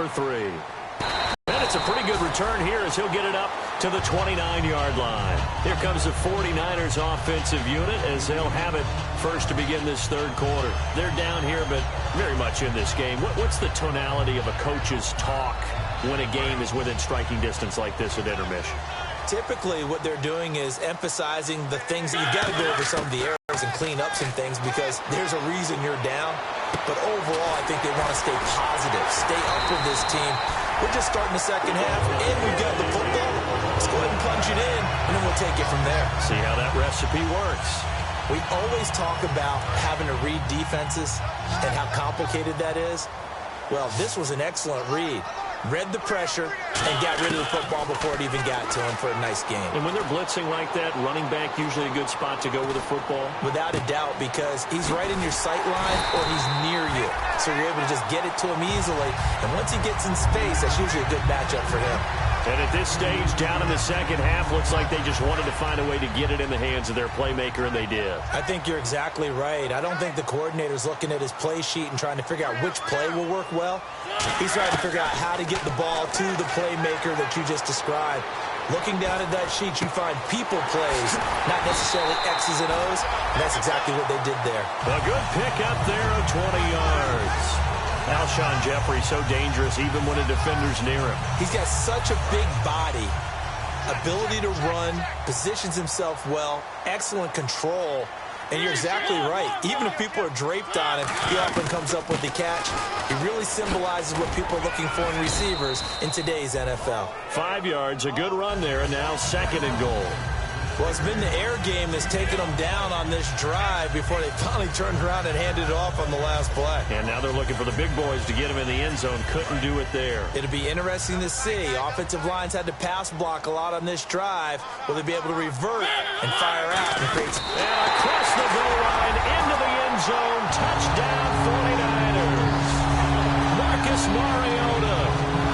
3. And it's a pretty good return here as he'll get it up to the 29-yard line. Here comes the 49ers offensive unit as they'll have it first to begin this third quarter. They're down here, but very much in this game. What's the tonality of a coach's talk when a game is within striking distance like this at intermission? Typically, what they're doing is emphasizing the things that you've got to go over some of the errors and clean up some things because there's a reason you're down. But overall, I think they want to stay positive, stay up with this team. We're just starting the second half, and we've got the football. Let's go ahead and punch it in, and then we'll take it from there. See how that recipe works. We always talk about having to read defenses and how complicated that is. Well, this was an excellent read. Read the pressure and got rid of the football before it even got to him for a nice game. And when they're blitzing like that, running back usually a good spot to go with the football? Without a doubt, because he's right in your sight line or he's near you. So you're able to just get it to him easily. And once he gets in space, that's usually a good matchup for him. And at this stage, down in the second half, looks like they just wanted to find a way to get it in the hands of their playmaker, and they did. I think you're exactly right. I don't think the coordinator's looking at his play sheet and trying to figure out which play will work well. He's trying to figure out how to get the ball to the playmaker that you just described. Looking down at that sheet, you find people plays, not necessarily X's and O's, and that's exactly what they did there. A good pick up there of 20 yards. Alshon Jeffrey so dangerous even when a defender's near him. He's got such a big body, ability to run, positions himself well, excellent control. And you're exactly right. Even if people are draped on him, he often comes up with the catch. He really symbolizes what people are looking for in receivers in today's NFL. 5 yards, a good run there, and now second and goal. Well, it's been the air game that's taken them down on this drive before they finally turned around and handed it off on the last play. And now they're looking for the big boys to get him in the end zone. Couldn't do it there. It'll be interesting to see. Offensive lines had to pass block a lot on this drive. Will they be able to revert and fire out? And across the goal line, into the end zone. Touchdown, 49ers. Marcus Mariota,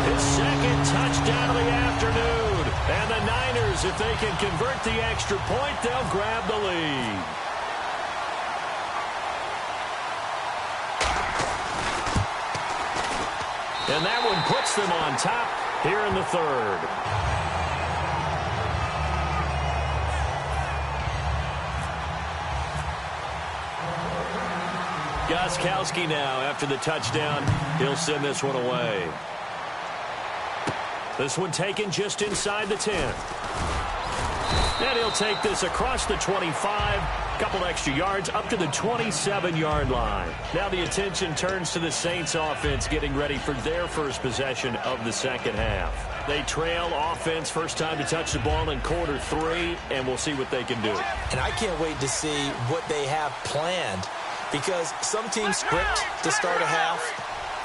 his second touchdown of the afternoon. And the Niners, if they can convert the extra point, they'll grab the lead. And that one puts them on top here in the third. Gostkowski now, after the touchdown, he'll send this one away. This one taken just inside the 10. And he'll take this across the 25, couple extra yards, up to the 27-yard line. Now the attention turns to the Saints offense getting ready for their first possession of the second half. They trail offense, first time to touch the ball in quarter 3, and we'll see what they can do. And I can't wait to see what they have planned, because some teams script to start a half.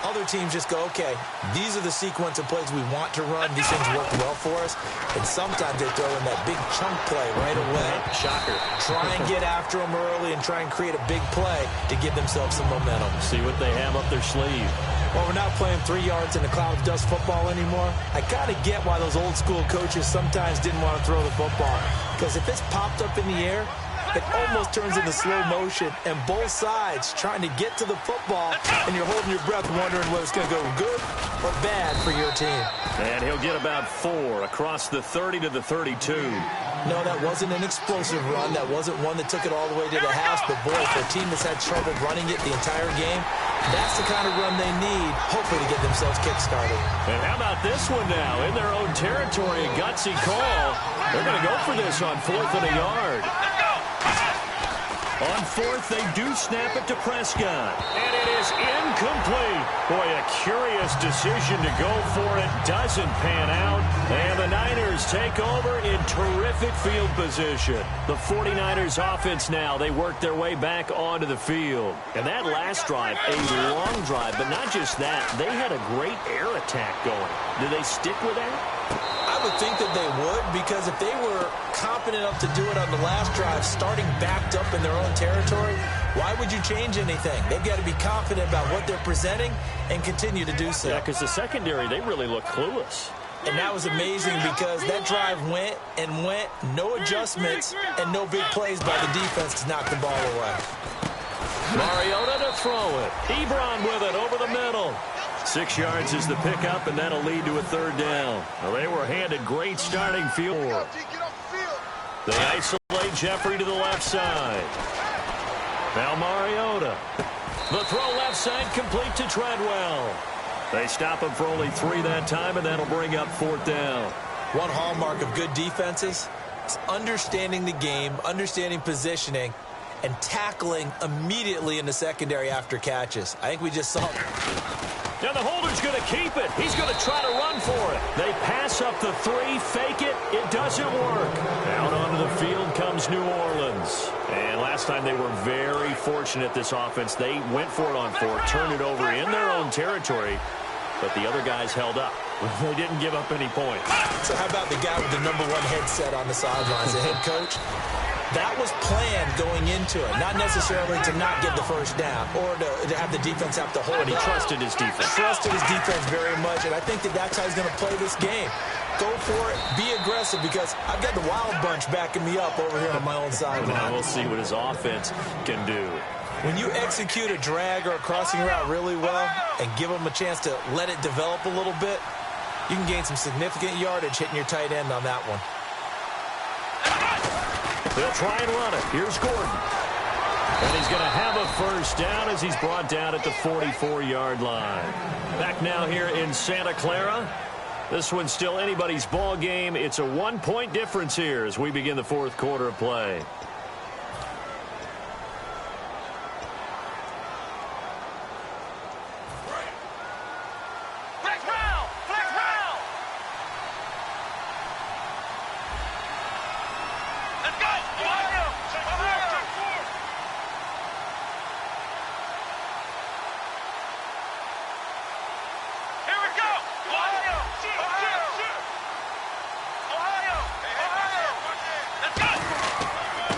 Other teams just go, okay, these are the sequence of plays we want to run. These things work well for us. And sometimes they throw in that big chunk play right away. Shocker. Try and get after them early and try and create a big play to give themselves some momentum. See what they have up their sleeve. Well, we're not playing 3 yards in a cloud of dust football anymore. I kind of get why those old school coaches sometimes didn't want to throw the football. Because if it's popped up in the air, it almost turns into slow motion, and both sides trying to get to the football, and you're holding your breath wondering whether it's going to go good or bad for your team. And he'll get about 4 across the 30 to the 32. No, that wasn't an explosive run. That wasn't one that took it all the way to the house. But, boy, for a team that's had trouble running it the entire game, that's the kind of run they need, hopefully, to get themselves kick-started. And how about this one now? In their own territory, a gutsy call. They're going to go for this on 4th and a yard. On 4th, they do snap it to Prescott. And it is incomplete. Boy, a curious decision to go for it. Doesn't pan out. And the Niners take over in terrific field position. The 49ers offense now, they work their way back onto the field. And that last drive, a long drive, but not just that. They had a great air attack going. Do they stick with that? I would think that they would, because if they were confident enough to do it on the last drive, starting backed up in their own territory, why would you change anything? They've got to be confident about what they're presenting and continue to do so. Yeah, because the secondary, they really look clueless. And that was amazing because that drive went and went, no adjustments, and no big plays by the defense to knock the ball away. Mariota to throw it. Ebron with it over the middle. 6 yards is the pickup, and that'll lead to a third down. Well, they were handed great starting field. They isolate Jeffrey to the left side. Now Mariota. The throw left side complete to Treadwell. They stop him for only 3 that time, and that'll bring up 4th down. One hallmark of good defenses is understanding the game, understanding positioning, and tackling immediately in the secondary after catches. I think we just saw. Now the holder's going to keep it. He's going to try to run for it. They pass up the 3, fake it. It doesn't work. Out onto the field comes New Orleans. And last time they were very fortunate, this offense. They went for it on 4, turned it over in their own territory, but the other guys held up. They didn't give up any points. So how about the guy with the #1 headset on the sidelines, the head coach? That was planned going into it, not necessarily to not get the first down or to have the defense have to hold it. He trusted his defense. Trusted his defense very much, and I think that's how he's going to play this game. Go for it, be aggressive, because I've got the wild bunch backing me up over here on my own sideline. Now we'll see what his offense can do. When you execute a drag or a crossing route really well and give them a chance to let it develop a little bit, you can gain some significant yardage hitting your tight end on that one. They'll try and run it. Here's Gordon. And he's going to have a first down as he's brought down at the 44-yard line. Back now here in Santa Clara. This one's still anybody's ball game. It's a 1-point difference here as we begin the 4th quarter of play.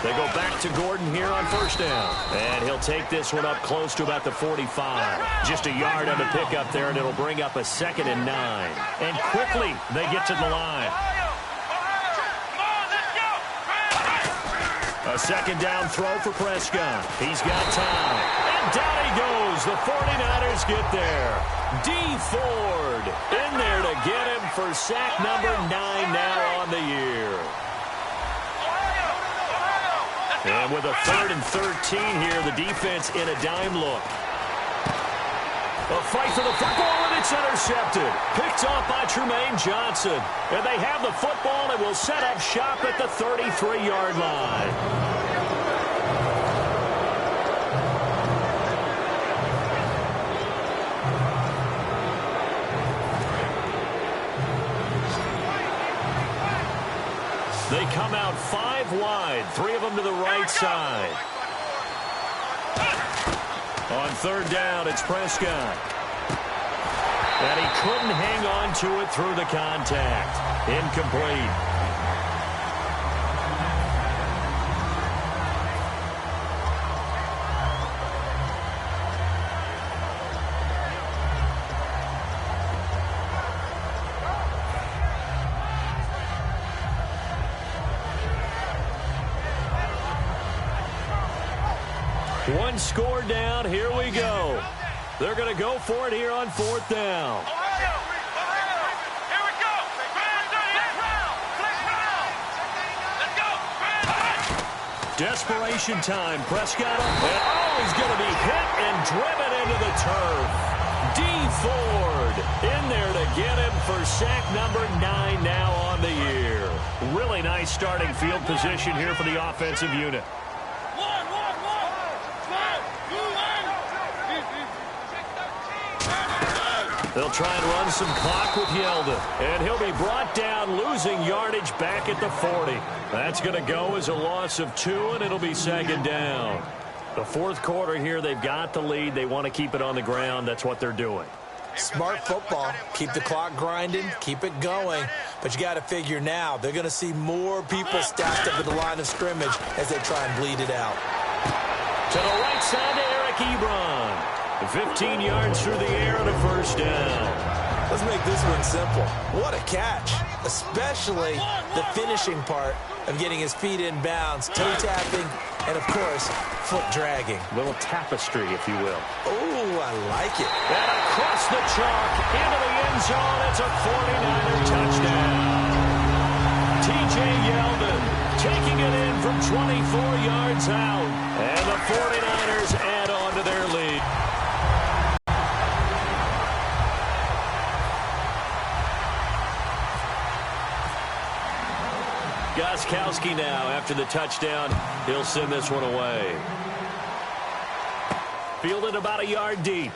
They go back to Gordon here on first down. And he'll take this one up close to about the 45. Just a yard on the pickup there, and it'll bring up a 2nd and 9. And quickly, they get to the line. A 2nd down throw for Prescott. He's got time. And down he goes. The 49ers get there. D. Ford in there to get him for sack number 9 now on the year. And with a 3rd and 13 here, the defense in a dime look. A fight for the football, and it's intercepted. Picked off by Tremaine Johnson. And they have the football and will set up shop at the 33-yard line. They come out 5 wide, 3 of them to the right side. On 3rd down, it's Prescott. And he couldn't hang on to it through the contact. Incomplete. One score down. Here we go. They're going to go for it here on 4th down. Here we go. Desperation time. Prescott up. And he's going to be hit and driven into the turf. D. Ford in there to get him for sack number 9 now on the year. Really nice starting field position here for the offensive unit. They'll try and run some clock with Yeldon. And he'll be brought down, losing yardage back at the 40. That's going to go as a loss of 2, and it'll be 2nd down. The 4th quarter here, they've got the lead. They want to keep it on the ground. That's what they're doing. Smart football. Keep the clock grinding. Keep it going. But you got to figure now, they're going to see more people stacked up at the line of scrimmage as they try and bleed it out. To the right side to Eric Ebron. 15 yards through the air and a first down. Let's make this one simple. What a catch, especially the finishing part of getting his feet in bounds, toe tapping and, of course, foot dragging. A little tapestry, if you will. Oh, I like it. And across the chalk, into the end zone, it's a 49er touchdown. T.J. Yeldon taking it in from 24 yards out. And the 49ers add on to their lead. Gostkowski now, after the touchdown, he'll send this one away. Fielded about a yard deep.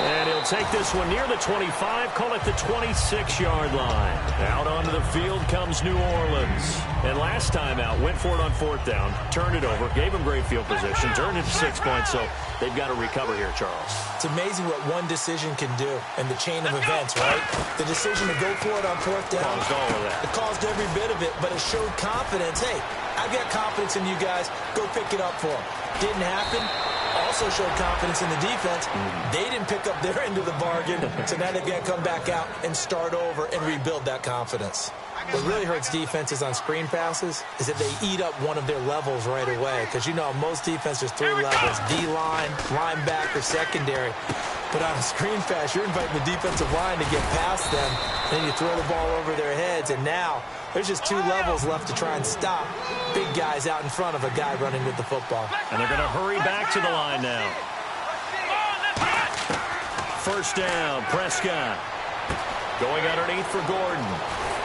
And he'll take this one near the 25, call it the 26-yard line. Out onto the field comes New Orleans. And last time out, went for it on fourth down, turned it over, gave him great field position, turned it to 6 points, so they've got to recover here, Charles. It's amazing what one decision can do in the chain of events, right? The decision to go for it on fourth down. Caused all of that. It caused every bit of it, but it showed confidence. Hey, I've got confidence in you guys. Go pick it up for them. Didn't happen. Also showed confidence in the defense. They didn't pick up their end of the bargain, so now they've got to come back out and start over and rebuild that confidence. What really hurts defenses on screen passes is that they eat up one of their levels right away, because you know most defenses 3 levels: D-line, linebacker, secondary. But on a screen pass, you're inviting the defensive line to get past them, and then you throw the ball over their heads, and now there's just 2 levels left to try and stop big guys out in front of a guy running with the football. And they're going to hurry back to the line now. First down, Prescott. Going underneath for Gordon.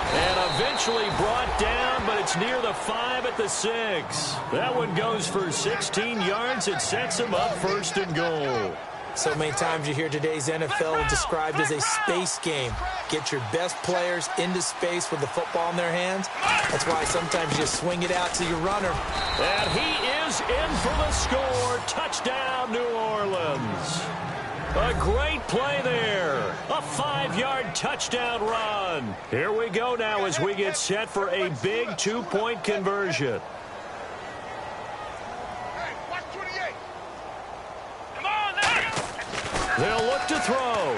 And eventually brought down, but it's near the 5 at the 6. That one goes for 16 yards. It sets him up first and goal. So many times you hear today's NFL described as a space game. Get your best players into space with the football in their hands. That's why sometimes you just swing it out to your runner. And he is in for the score. Touchdown, New Orleans. A great play there. A 5-yard touchdown run. Here we go now as we get set for a big 2-point conversion. They'll look to throw.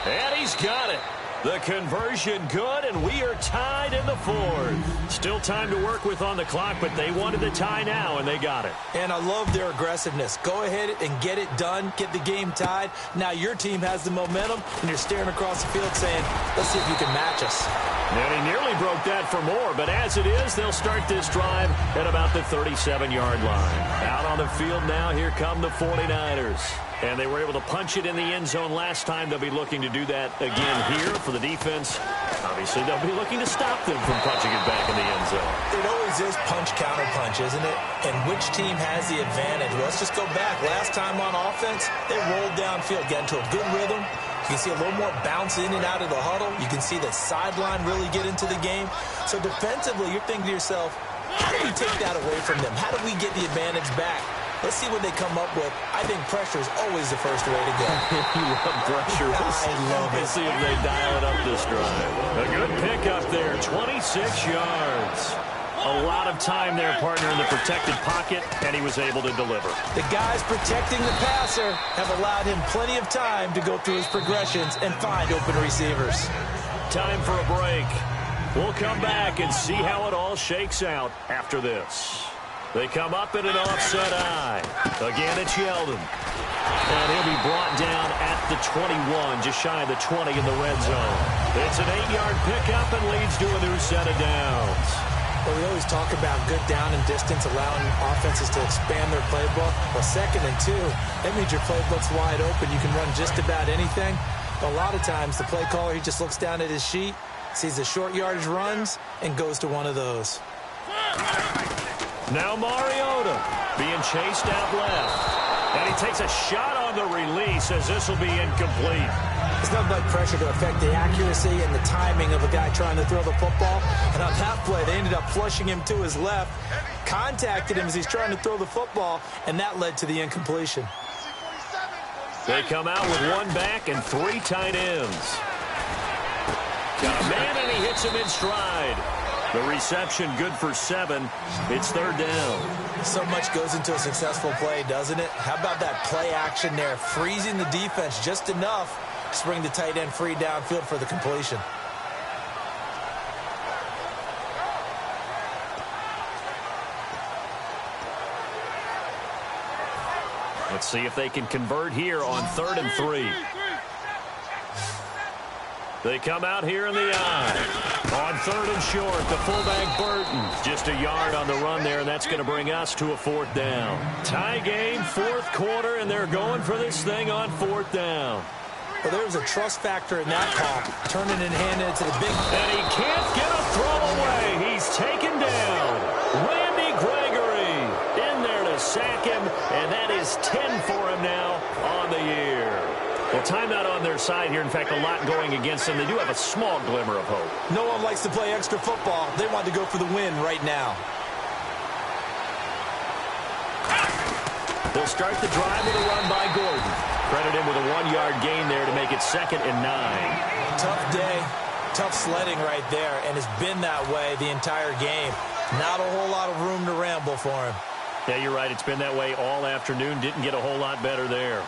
And he's got it. The conversion good, and we are tied in the 4th. Still time to work with on the clock, but they wanted the tie now, and they got it. And I love their aggressiveness. Go ahead and get it done. Get the game tied. Now your team has the momentum, and you're staring across the field saying, let's see if you can match us. And he nearly broke that for more, but as it is, they'll start this drive at about the 37-yard line. Out on the field now, here come the 49ers. And they were able to punch it in the end zone last time. They'll be looking to do that again here for the defense. Obviously, they'll be looking to stop them from punching it back in the end zone. It always is punch-counter-punch, isn't it? And which team has the advantage? Well, let's just go back. Last time on offense, they rolled downfield, got into a good rhythm. You can see a little more bounce in and out of the huddle. You can see the sideline really get into the game. So defensively, you're thinking to yourself, how do we take that away from them? How do we get the advantage back? Let's see what they come up with. I think pressure is always the first way to go. You love pressure. I love it. Let's see if they dial it up this drive. A good pickup there, 26 yards. A lot of time there, partner, in the protected pocket, and he was able to deliver. The guys protecting the passer have allowed him plenty of time to go through his progressions and find open receivers. Time for a break. We'll come back and see how it all shakes out after this. They come up in an offset eye. Again, it's Yeldon. And he'll be brought down at the 21, just shy of the 20 in the red zone. It's an 8-yard pickup and leads to a new set of downs. Well, we always talk about good down and distance, allowing offenses to expand their playbook. Well, 2nd and 2, that means your playbook's wide open. You can run just about anything. But a lot of times, the play caller, he just looks down at his sheet, sees the short yardage runs, and goes to one of those. Now Mariota being chased out left. And he takes a shot on the release as this will be incomplete. There's nothing like pressure to affect the accuracy and the timing of a guy trying to throw the football. And on that play, they ended up flushing him to his left, contacted him as he's trying to throw the football, and that led to the incompletion. They come out with 1 back and 3 tight ends. Got a man, and he hits him in stride. The reception good for 7. It's 3rd down. So much goes into a successful play, doesn't it? How about that play action there, freezing the defense just enough to bring the tight end free downfield for the completion. Let's see if they can convert here on 3rd and 3. They come out here in the eye. On 3rd and short, the fullback Burton. Just a yard on the run there, and that's going to bring us to a 4th down. Tie game, 4th quarter, and they're going for this thing on 4th down. Well, there's a trust factor in that call. Turning and handing it to the big... And he can't get a throw away. He's taken down. Randy Gregory in there to sack him, and that is 10 for him now on the year. Well, timeout on their side here. In fact, a lot going against them. They do have a small glimmer of hope. No one likes to play extra football. They want to go for the win right now. They'll start the drive with a run by Gordon. Credit him with a 1-yard gain there to make it 2nd and 9. Tough day, tough sledding right there, and it's been that way the entire game. Not a whole lot of room to ramble for him. Yeah, you're right. It's been that way all afternoon. Didn't get a whole lot better there.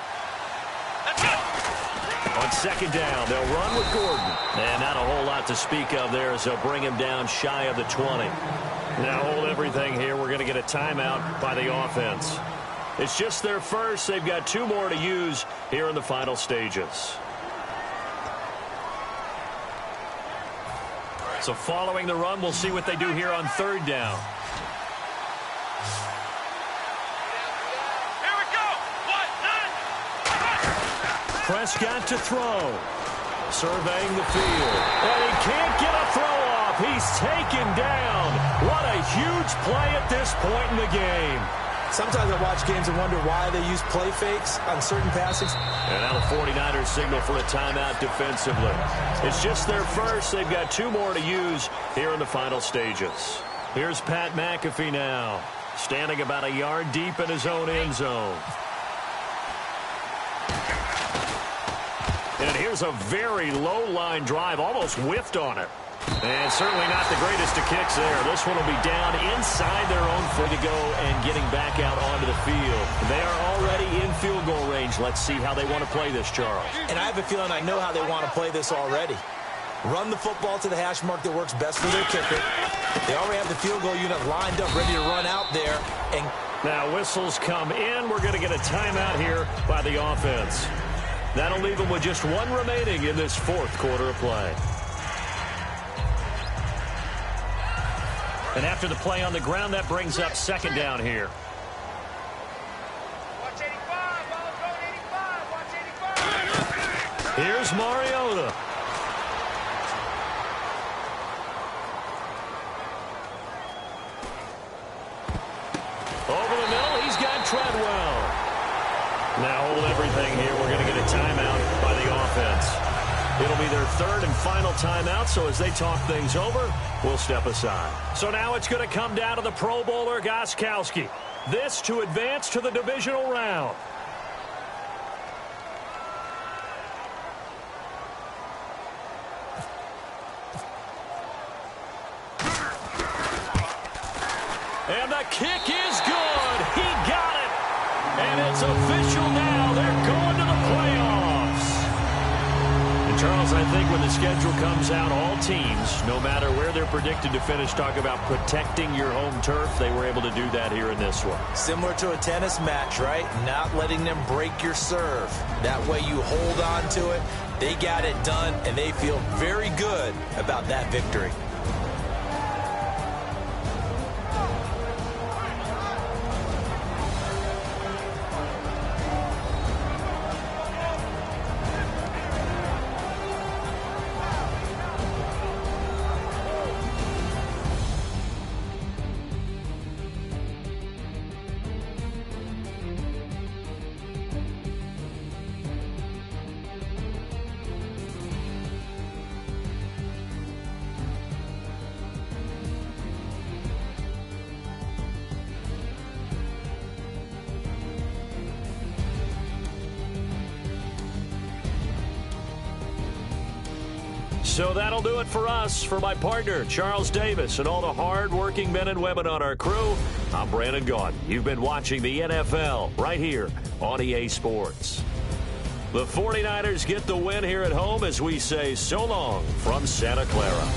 On 2nd down, they'll run with Gordon. And not a whole lot to speak of there as they'll bring him down shy of the 20. Now hold everything here. We're going to get a timeout by the offense. It's just their first. They've got 2 more to use here in the final stages. So following the run, we'll see what they do here on 3rd down. Prescott to throw. Surveying the field. And he can't get a throw off. He's taken down. What a huge play at this point in the game. Sometimes I watch games and wonder why they use play fakes on certain passings. And now the 49ers signal for a timeout defensively. It's just their first. They've got 2 more to use here in the final stages. Here's Pat McAfee now, standing about a yard deep in his own end zone. And here's a very low-line drive, almost whiffed on it. And certainly not the greatest of kicks there. This one will be down inside their own 40 to go and getting back out onto the field. They are already in field goal range. Let's see how they want to play this, Charles. And I have a feeling I know how they want to play this already. Run the football to the hash mark that works best for their kicker. They already have the field goal unit lined up, ready to run out there. And now whistles come in. We're going to get a timeout here by the offense. That'll leave them with just 1 remaining in this 4th quarter of play. And after the play on the ground, that brings up 2nd down here. Watch 85, ball going 85, watch 85. Here's Mariota. Over the middle, he's got Treadwell. Now hold everything here. We're going to get a timeout by the offense. It'll be their 3rd and final timeout, so as they talk things over, we'll step aside. So now it's going to come down to the Pro Bowler Gostkowski. This to advance to the divisional round. And the kick is good. He got it. And it's official now. They're going to the playoffs. And Charles, I think when the schedule comes out, all teams, no matter where they're predicted to finish, talk about protecting your home turf. They were able to do that here in this one. Similar to a tennis match, right? Not letting them break your serve. That way you hold on to it. They got it done, and they feel very good about that victory. So that'll do it for us. For my partner, Charles Davis, and all the hard-working men and women on our crew, I'm Brandon Gaudin. You've been watching the NFL right here on EA Sports. The 49ers get the win here at home as we say so long from Santa Clara.